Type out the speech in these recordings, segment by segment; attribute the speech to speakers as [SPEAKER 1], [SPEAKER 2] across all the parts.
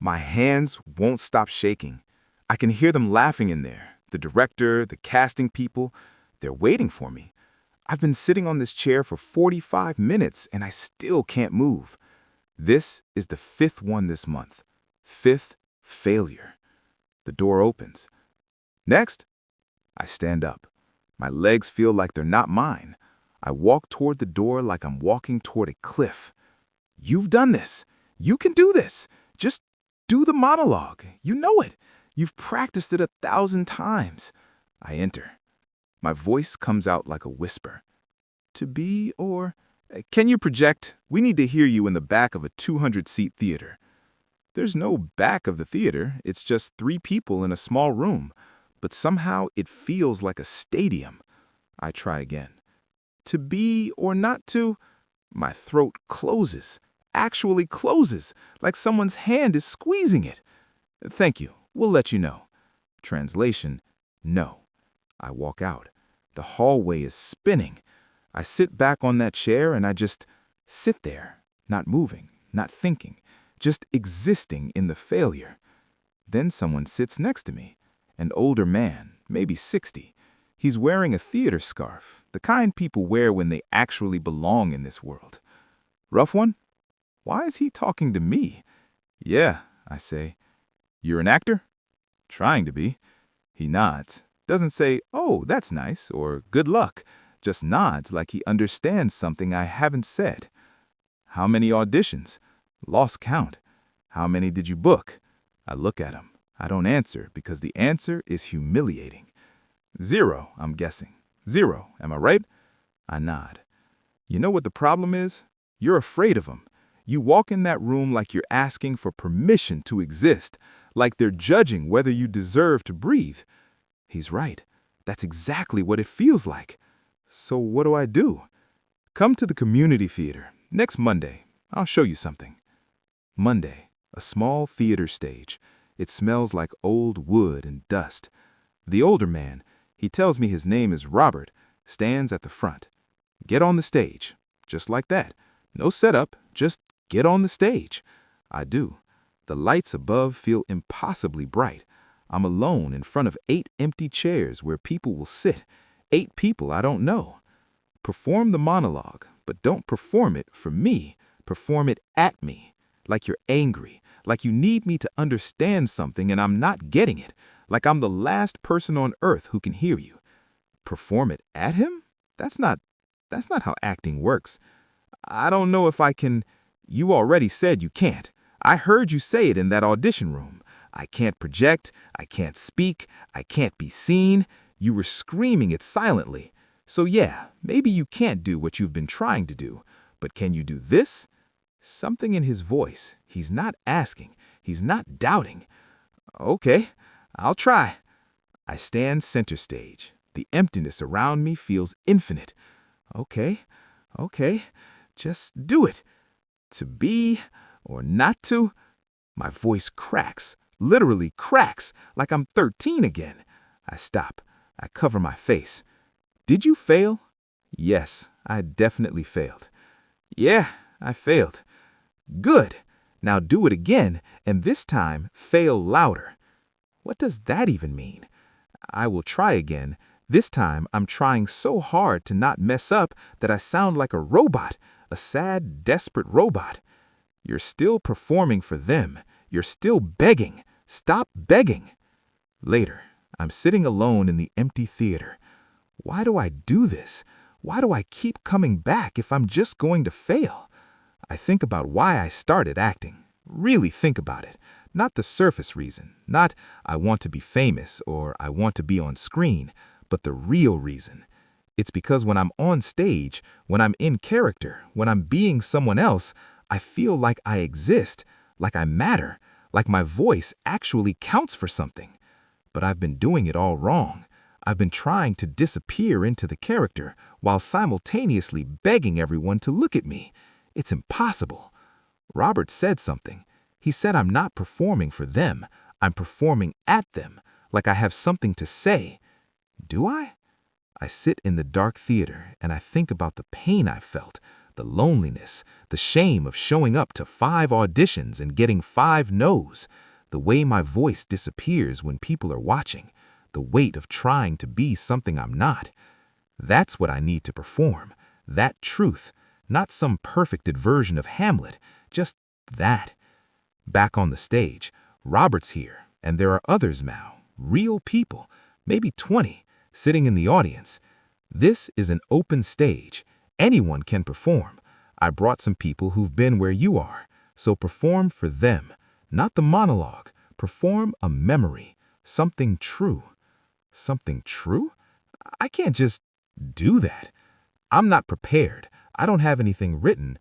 [SPEAKER 1] My hands won't stop shaking. I can hear them laughing in there. The director, the casting people, they're waiting for me. I've been sitting on this chair for 45 minutes and I still can't move. This is the fifth one this month. Fifth failure. The door opens. Next, I stand up. My legs feel like they're not mine. I walk toward the door like I'm walking toward a cliff. You've done this. You can do this. Just do the monologue. You know it. You've practiced it 1,000 times. I enter. My voice comes out like a whisper. To be or... Can you project? We need to hear you in the back of a 200-seat theater. There's no back of the theater. It's just 3 people in a small room. But somehow it feels like a stadium. I try again. To be or not to... My throat closes. Actually closes, like someone's hand is squeezing it. Thank you. We'll let you know. Translation, no. I walk out. The hallway is spinning. I sit back on that chair and I just sit there, not moving, not thinking, just existing in the failure. Then someone sits next to me, an older man, maybe 60. He's wearing a theater scarf, the kind people wear when they actually belong in this world. Rough one? Why is he talking to me? Yeah, I say. You're an actor? Trying to be. He nods. Doesn't say, oh, that's nice, or good luck. Just nods like he understands something I haven't said. How many auditions? Lost count. How many did you book? I look at him. I don't answer because the answer is humiliating. 0, I'm guessing. 0, am I right? I nod. You know what the problem is? You're afraid of him. You walk in that room like you're asking for permission to exist, like they're judging whether you deserve to breathe. He's right. That's exactly what it feels like. So what do I do? Come to the community theater next Monday. I'll show you something. Monday, a small theater stage. It smells like old wood and dust. The older man, he tells me his name is Robert, stands at the front. Get on the stage. Just like that. No setup, just get on the stage. I do. The lights above feel impossibly bright. I'm alone in front of 8 empty chairs where people will sit. 8 people I don't know. Perform the monologue, but don't perform it for me. Perform it at me. Like you're angry. Like you need me to understand something and I'm not getting it. Like I'm the last person on earth who can hear you. Perform it at him? That's not how acting works. I don't know if I can... You already said you can't. I heard you say it in that audition room. I can't project, I can't speak, I can't be seen. You were screaming it silently. So yeah, maybe you can't do what you've been trying to do. But can you do this? Something in his voice. He's not asking. He's not doubting. Okay, I'll try. I stand center stage. The emptiness around me feels infinite. Okay, just do it. To be or not to? My voice cracks, literally cracks, like I'm 13 again. I stop. I cover my face. Did you fail? Yes, I definitely failed. Yeah, I failed. Good. Now do it again, and this time fail louder. What does that even mean? I will try again. This time I'm trying so hard to not mess up that I sound like a robot, a sad, desperate robot. You're still performing for them. You're still begging. Stop begging. Later, I'm sitting alone in the empty theater. Why do I do this? Why do I keep coming back if I'm just going to fail? I think about why I started acting. Really think about it. Not the surface reason. Not I want to be famous or I want to be on screen, but the real reason. It's because when I'm on stage, when I'm in character, when I'm being someone else, I feel like I exist, like I matter, like my voice actually counts for something. But I've been doing it all wrong. I've been trying to disappear into the character while simultaneously begging everyone to look at me. It's impossible. Robert said something. He said I'm not performing for them. I'm performing at them, like I have something to say. Do I? I sit in the dark theater and I think about the pain I felt, the loneliness, the shame of showing up to 5 auditions and getting 5 no's, the way my voice disappears when people are watching, the weight of trying to be something I'm not. That's what I need to perform, that truth, not some perfected version of Hamlet, just that. Back on the stage, Robert's here, and there are others now, real people, maybe 20, sitting in the audience. This is an open stage. Anyone can perform. I brought some people who've been where you are, so perform for them, not the monologue. Perform a memory, something true. Something true? I can't just do that. I'm not prepared. I don't have anything written.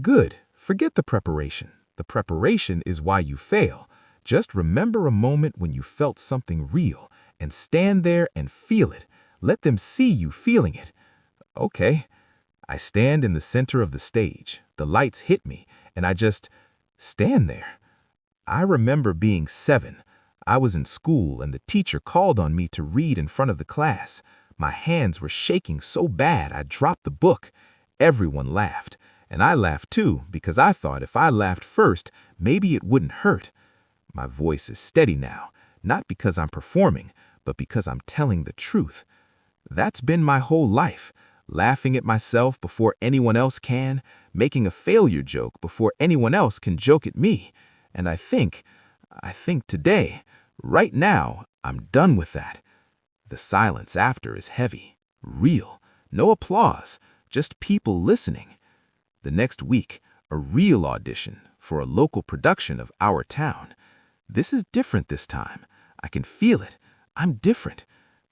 [SPEAKER 1] Good. Forget the preparation. The preparation is why you fail. Just remember a moment when you felt something real and stand there and feel it. Let them see you feeling it. Okay. I stand in the center of the stage. The lights hit me, and I just stand there. I remember being 7. I was in school, and the teacher called on me to read in front of the class. My hands were shaking so bad I dropped the book. Everyone laughed, and I laughed too because I thought if I laughed first, maybe it wouldn't hurt. My voice is steady now, not because I'm performing, but because I'm telling the truth. That's been my whole life, laughing at myself before anyone else can, making a failure joke before anyone else can joke at me. And I think today, right now, I'm done with that. The silence after is heavy, real, no applause, just people listening. The next week, a real audition for a local production of Our Town. This is different this time. I can feel it. I'm different.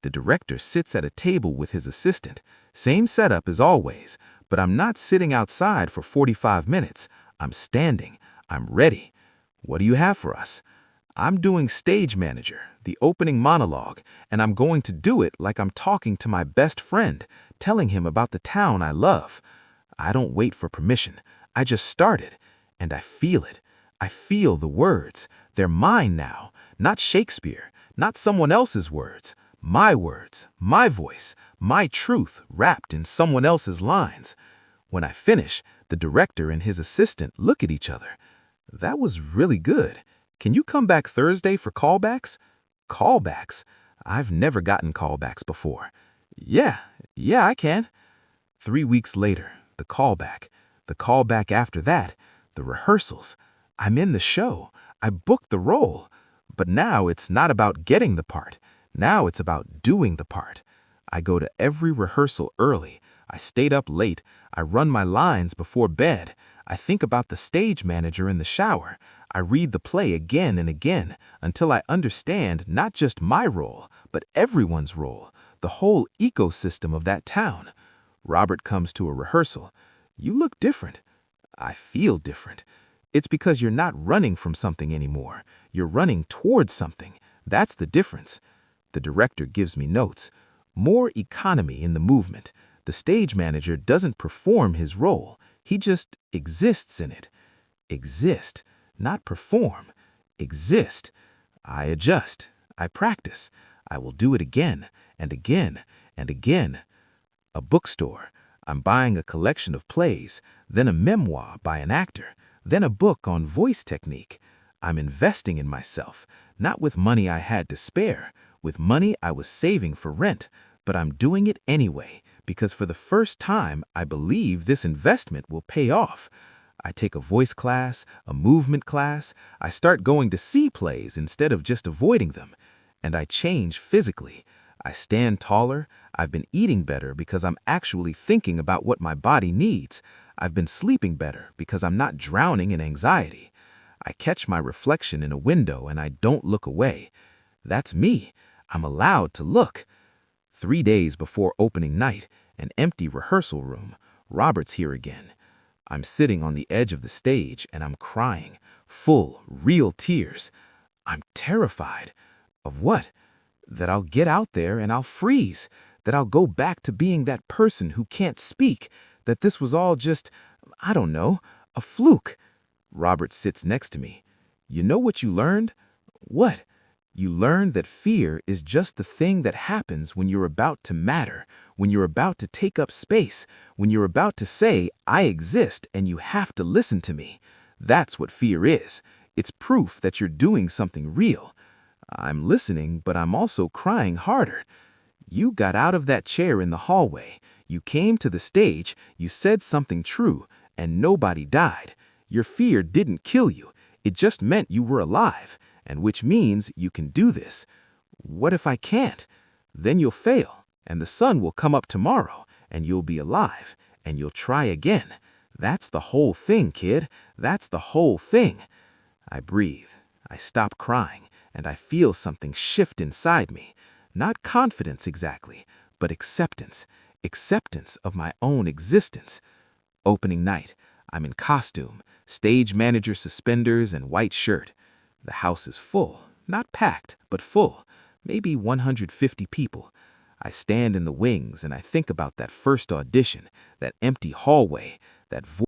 [SPEAKER 1] The director sits at a table with his assistant. Same setup as always, but I'm not sitting outside for 45 minutes. I'm standing. I'm ready. What do you have for us? I'm doing stage manager, the opening monologue, and I'm going to do it like I'm talking to my best friend, telling him about the town I love. I don't wait for permission. I just started, and I feel it. I feel the words. They're mine now, not Shakespeare, not someone else's words. My words, my voice, my truth wrapped in someone else's lines. When I finish, the director and his assistant look at each other. That was really good. Can you come back Thursday for callbacks? Callbacks? I've never gotten callbacks before. Yeah, I can. 3 weeks later, the callback. The callback after that, the rehearsals. I'm in the show. I booked the role. But now it's not about getting the part. Now it's about doing the part. I go to every rehearsal early. I stayed up late. I run my lines before bed. I think about the stage manager in the shower. I read the play again and again until I understand not just my role, but everyone's role, the whole ecosystem of that town. Robert comes to a rehearsal. You look different. I feel different. It's because you're not running from something anymore. You're running towards something. That's the difference. The director gives me notes. More economy in the movement. The stage manager doesn't perform his role. He just exists in it. Exist, not perform. Exist. I adjust. I practice. I will do it again and again and again. A bookstore. I'm buying a collection of plays, then a memoir by an actor, then a book on voice technique. I'm investing in myself, not with money I had to spare, with money I was saving for rent, but I'm doing it anyway, because for the first time, I believe this investment will pay off. I take a voice class, a movement class. I start going to see plays instead of just avoiding them. And I change physically. I stand taller. I've been eating better because I'm actually thinking about what my body needs. I've been sleeping better because I'm not drowning in anxiety. I catch my reflection in a window and I don't look away. That's me. I'm allowed to look. 3 days before opening night, an empty rehearsal room. Robert's here again. I'm sitting on the edge of the stage and I'm crying, full, real tears. I'm terrified. Of what? That I'll get out there and I'll freeze. That I'll go back to being that person who can't speak. That this was all just, I don't know, a fluke. Robert sits next to me. You know what you learned? What? You learn that fear is just the thing that happens when you're about to matter, when you're about to take up space, when you're about to say, I exist and you have to listen to me. That's what fear is. It's proof that you're doing something real. I'm listening, but I'm also crying harder. You got out of that chair in the hallway. You came to the stage, you said something true, and nobody died. Your fear didn't kill you. It just meant you were alive, and which means you can do this. What if I can't? Then you'll fail, and the sun will come up tomorrow, and you'll be alive, and you'll try again. That's the whole thing, kid. That's the whole thing. I breathe. I stop crying, and I feel something shift inside me. Not confidence exactly, but acceptance. Acceptance of my own existence. Opening night. I'm in costume, stage manager suspenders and white shirt. The house is full. Not packed, but full. Maybe 150 people. I stand in the wings and I think about that first audition, that empty hallway, that